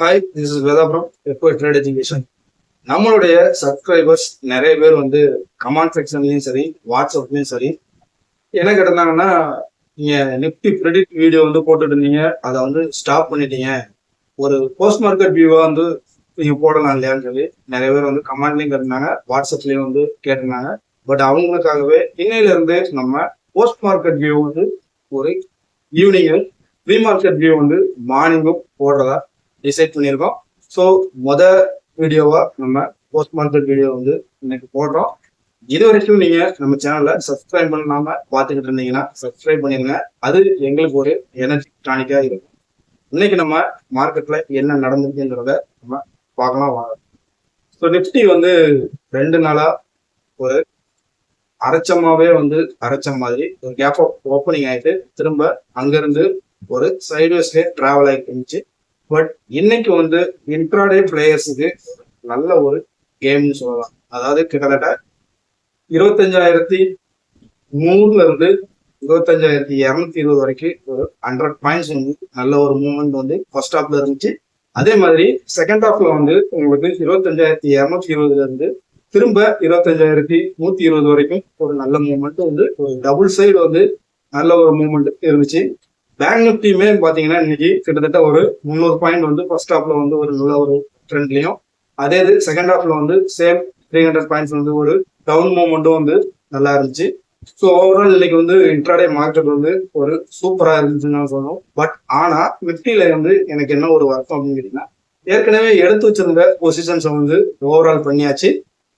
Hi, this is Veda from echo trade education. நம்மளுடைய subscribers நிறைய பேர் வந்து கமெண்ட் செக்ஷன்லையும் சரி, வாட்ஸ்அப்லையும் சரி என்ன கேட்டிருந்தாங்கன்னா, நீங்க நிஃப்டி ப்ரெடிக்ட் வீடியோ வந்து போட்டுட்டு இருந்தீங்க, அதை வந்து ஸ்டாப் பண்ணிட்டீங்க. ஒரு போஸ்ட் மார்க்கெட் வியூவா வந்து நீங்க போடலாம் இல்லையான்னு சொல்லி நிறைய பேர் வந்து கமெண்ட்லையும் கேட்டிருந்தாங்க, வாட்ஸ்அப்லையும் வந்து கேட்டிருந்தாங்க. பட் அவங்களுக்காகவே இன்னையில இருந்து நம்ம போஸ்ட் மார்க்கெட் வியூ வந்து ஒரு ஈவினிங்கும், ப்ரீ மார்க்கெட் வியூ வந்து மார்னிங்கும் போடுறதா டிசைட் பண்ணியிருக்கோம். ஸோ வீடியோவா நம்ம போஸ்ட் மார்க்கெட் வீடியோ வந்து இன்னைக்கு போடுறோம். இது வரைக்கும் நீங்க நம்ம சேனலை சப்ஸ்கிரைப் பண்ணாம பார்த்துக்கிட்டு இருந்தீங்கன்னா சப்ஸ்கிரைப் பண்ணிருங்க. அது எங்களுக்கு ஒரு எனர்ஜி டானிக்கா இருக்கும். இன்னைக்கு நம்ம மார்க்கெட்ல என்ன நடந்துச்சுன்றத நம்ம பார்க்கலாம் வாங்க. ஸோ நிஃப்டி வந்து 2 நாளா ஒரு அரைச்சமாவே வந்து அரைச்ச மாதிரி ஒரு கேப் ஓப்பனிங் ஆயிட்டு திரும்ப அங்கிருந்து ஒரு சைட்வேஸ்லேயே டிராவல் ஆகிட்டு இருந்துச்சு. பட் இன்னைக்கு வந்து இன்ட்ராடே பிளேயர்ஸுக்கு நல்ல ஒரு கேம்னு சொல்லலாம். அதாவது கிட்டத்தட்ட 25,300 இருந்து 25,220 வரைக்கும் ஒரு 100 பாயிண்ட்ஸ் வந்து நல்ல ஒரு மூவ்மெண்ட் வந்து ஃபர்ஸ்ட் ஹாஃப்ல இருந்துச்சு. அதே மாதிரி செகண்ட் ஹாஃப்ல வந்து உங்களுக்கு 25,220 இருந்து திரும்ப 25,120 வரைக்கும் ஒரு நல்ல மூவ்மெண்ட் வந்து ஒரு டபுள் சைடு வந்து நல்ல ஒரு மூவ்மெண்ட் இருந்துச்சு. பேங்க் நிஃப்டியுமே பாத்தீங்கன்னா இன்னைக்கு கிட்டத்தட்ட ஒரு 300 பாயிண்ட் வந்து ஃபர்ஸ்ட் ஹாஃப்ல வந்து ஒரு நல்ல ஒரு ட்ரெண்ட்லயும், அதே இது செகண்ட் ஹாஃப்ல வந்து சேம் 300 பாயிண்ட்ஸ் வந்து ஒரு டவுன் மூவ்மெண்ட்டும் வந்து நல்லா இருந்துச்சு. ஸோ ஓவரால் இன்னைக்கு வந்து இன்ட்ராடே மார்க்கெட் வந்து ஒரு சூப்பரா இருந்துச்சுன்னு சொல்லணும். பட் ஆனா நிஃப்டியில வந்து எனக்கு என்ன ஒரு வருத்தம் அப்படின்னு கேட்டீங்கன்னா, ஏற்கனவே எடுத்து வச்சிருந்த பொசிஷன்ஸை வந்து ஓவரால் பண்ணியாச்சு.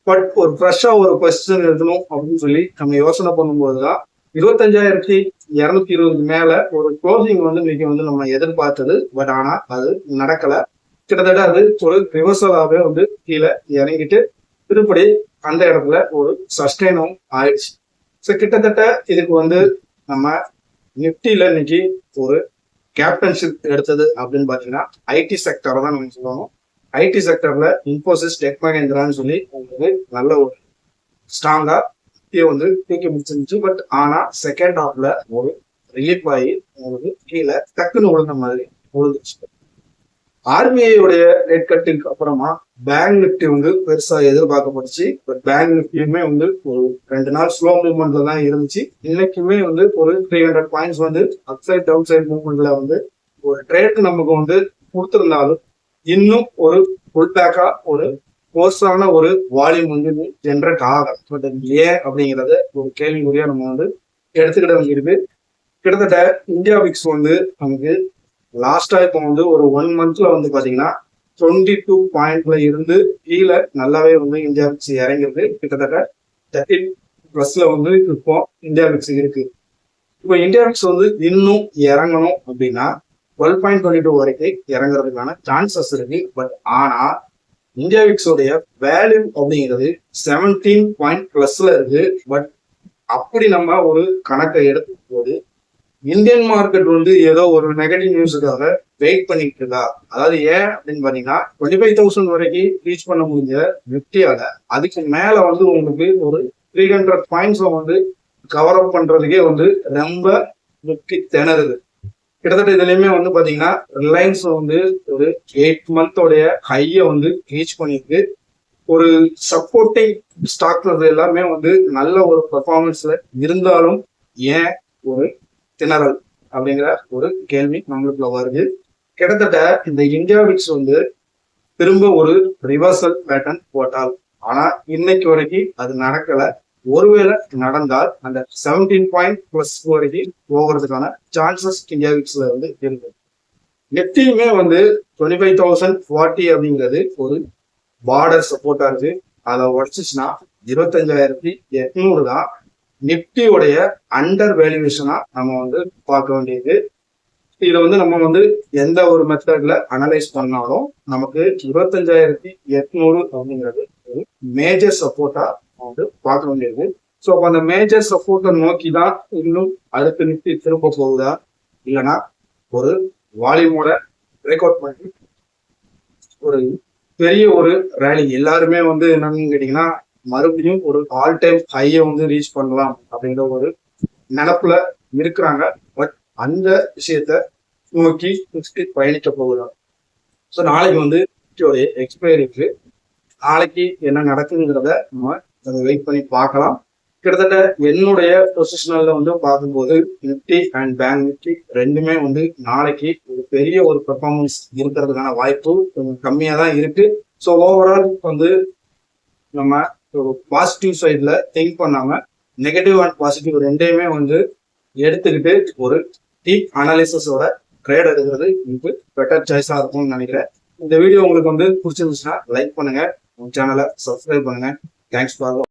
பட் ஒரு ஃப்ரெஷ்ஷா ஒரு பொசிஷன் எடுக்கணும் அப்படின்னு சொல்லி நம்ம யோசனை பண்ணும்போதுதான் 25,220 மேல ஒரு க்ளோசிங் வந்து இன்னைக்கு வந்து நம்ம எதிர்பார்த்தது. பட் ஆனா அது நடக்கல. கிட்டத்தட்ட அது ஒரு ரிவர்சலாவே வந்து கீழே இறங்கிட்டு திருப்படி அந்த இடத்துல ஒரு சஸ்டைனும் ஆயிடுச்சு. ஸோ கிட்டத்தட்ட இதுக்கு வந்து நம்ம நிஃப்டியில இன்னைக்கு ஒரு கேப்டன்ஷிப் எடுத்தது அப்படின்னு பாத்தீங்கன்னா ஐடி செக்டர் தான் நம்ம சொல்லணும். ஐடி செக்டர்ல இன்ஃபோசிஸ், டெக் மஹேந்திரான்னு சொல்லி உங்களுக்கு நல்ல ஒரு ஸ்ட்ராங்கா வந்து தூக்கி முடிச்சிருந்துச்சு. பட் ஆனா செகண்ட் ஹாஃப்ல ஒரு ரிலீஃப் ஆகி உங்களுக்கு கீழே டக்குன்னு விழுந்த மாதிரி விழுந்துச்சு. ஆர்பிஐடைய ரேட் கட்டுக்கு அப்புறமா பேங்க் நிஃப்டி வந்து பெருசா எதிர்பார்க்கப்பட்டுச்சு. பட் பேங்க் நிஃப்டியுமே வந்து ஒரு 2 நாள் ஸ்லோ மூவ்மெண்ட்ல தான் இருந்துச்சு. இன்னைக்குமே வந்து ஒரு 300 பாயிண்ட்ஸ் வந்து அப்சைட் டவுன் சைட் மூவ்மெண்ட்ல வந்து ஒரு ட்ரேட் நமக்கு வந்து கொடுத்திருந்தாலும் இன்னும் ஒரு ஃபுல் பேக்கா ஒரு போர்ஸான ஒரு வால்யூம் வந்து ஜென்ரேட் ஆகல. பட் ஏன் அப்படிங்கிறத ஒரு கேள்விக்குறியா நம்ம வந்து எடுத்துக்கிட வேண்டியிருக்கு. கிட்டத்தட்ட இந்தியா விக்ஸ் வந்து நமக்கு லாஸ்டா இப்போ வந்து ஒரு 1 மந்த்ல வந்து பாத்தீங்கன்னா 22 பாயிண்ட்ல இருந்து கீழே நல்லாவே வந்து இந்தியா விக்ஸ் இறங்கிருக்கு. கிட்டத்தட்ட 13+ வந்து இப்போ இந்தியா விக்ஸ் இருக்கு. இப்போ இந்தியா விக்ஸ் வந்து இன்னும் இறங்கணும் அப்படின்னா 12.22 வரைக்கும் இறங்குறதுக்கான சான்சஸ் இருக்கு. பட் ஆனா இந்தியா விக்ஸோடைய வேல்யூ அப்படிங்கிறது 17 பாயிண்ட் பிளஸ்ல இருக்கு. பட் அப்படி நம்ம ஒரு கணக்கை எடுக்கும் போது இந்தியன் மார்க்கெட் வந்து ஏதோ ஒரு நெகட்டிவ் நியூஸுக்காக வெயிட் பண்ணிட்டு இருக்கா. அதாவது ஏன் அப்படின்னு பாத்தீங்கன்னா 25,000 வரைக்கும் ரீச் பண்ண முடிஞ்ச நிஃப்டியால அதுக்கு மேல வந்து உங்களுக்கு ஒரு 300 பாயிண்ட்ஸ் வந்து கவர் அப் பண்றதுக்கே வந்து ரொம்ப நிஃப்டி திணறுது. கிட்டத்தட்ட இதுலயுமே வந்து பாத்தீங்கன்னா ரிலையன்ஸ் வந்து ஒரு 8 மந்தோடைய ஹைய வந்து ரீச் பண்ணிருக்கு. ஒரு சப்போர்ட்டிங் ஸ்டாக்ஸ் எல்லாமே வந்து நல்ல ஒரு பெர்ஃபார்மன்ஸ்ல இருந்தாலும் ஏன் ஒரு திணறல் அப்படிங்கிற ஒரு கேள்வி நம்மளுக்குள்ள வருது. கிட்டத்தட்ட இந்த இந்தியா விக்ஸ் வந்து திரும்ப ஒரு ரிவர்சல் பேட்டர்ன் போட்டால், ஆனா இன்னைக்கு வரைக்கும் அது நடக்கல. ஒருவேளை நடந்தால் அந்த 17 பாயிண்ட் பிளஸ் வரைக்கும் போகிறதுக்கான சான்சஸ் இந்தியா விக்ஸ்ல வந்து இருக்கு. நிஃப்டியுமே வந்து 25,040 அப்படிங்கிறது ஒரு பார்டர் சப்போர்ட்டா இருக்கு. அதை உடச்சிச்சுன்னா 25,800 தான் நிப்டியோடைய அண்டர் வேல்யூவேஷனா நம்ம வந்து பார்க்க வேண்டியது. இதை வந்து நம்ம வந்து எந்த ஒரு மெத்தட்ல அனலைஸ் பண்ணாலும் நமக்கு 25,800 அப்படிங்கிறது ஒரு மேஜர் சப்போர்ட்டா வந்து பார்க்க வேண்டியது. ஸோ அப்போ அந்த மேஜர் சப்போர்ட்டை நோக்கி தான் இன்னும் அடுத்து நிப்டி திரும்ப போகுதா, இல்லைன்னா ஒரு வால்யூமோட பிரேக் அவுட் பண்ணி ஒரு பெரிய ஒரு ரேலி எல்லாருமே வந்து என்னன்னு கேட்டீங்கன்னா மறுபடியும் ஒரு ஆல் டைம் ஹையை வந்து ரீச் பண்ணலாம் அப்படிங்கிற ஒரு நினப்புல இருக்கிறாங்க. பட் அந்த விஷயத்த நோக்கி பயணிக்க போகுதான். ஸோ நாளைக்கு வந்து எக்ஸ்பைரி இருக்கு. நாளைக்கு என்ன நடக்குங்கிறத நம்ம அதை வெயிட் பண்ணி பார்க்கலாம். கிட்டத்தட்ட என்னுடைய பொசிஷனல்ல வந்து பார்க்கும்போது நிப்டி அண்ட் பேங்க் நிப்டி ரெண்டுமே வந்து நாளைக்கு ஒரு பெரிய ஒரு பெர்ஃபார்மன்ஸ் இருக்கிறதுக்கான வாய்ப்பு கொஞ்சம் கம்மியாக தான் இருக்கு. ஸோ ஓவரால் வந்து நம்ம ஒரு பாசிட்டிவ் சைட்ல திங்க் பண்ணாம நெகட்டிவ் அண்ட் பாசிட்டிவ் ரெண்டையுமே வந்து எடுத்துக்கிட்டு ஒரு டீப் அனாலிசிஸோட ட்ரேட் எடுக்கிறது உங்களுக்கு பெட்டர் சாய்ஸா இருக்கும்னு நினைக்கிறேன். இந்த வீடியோ உங்களுக்கு வந்து பிடிச்சிருந்துச்சுன்னா லைக் பண்ணுங்க, சேனலை சப்ஸ்கிரைப் பண்ணுங்க. Thanks for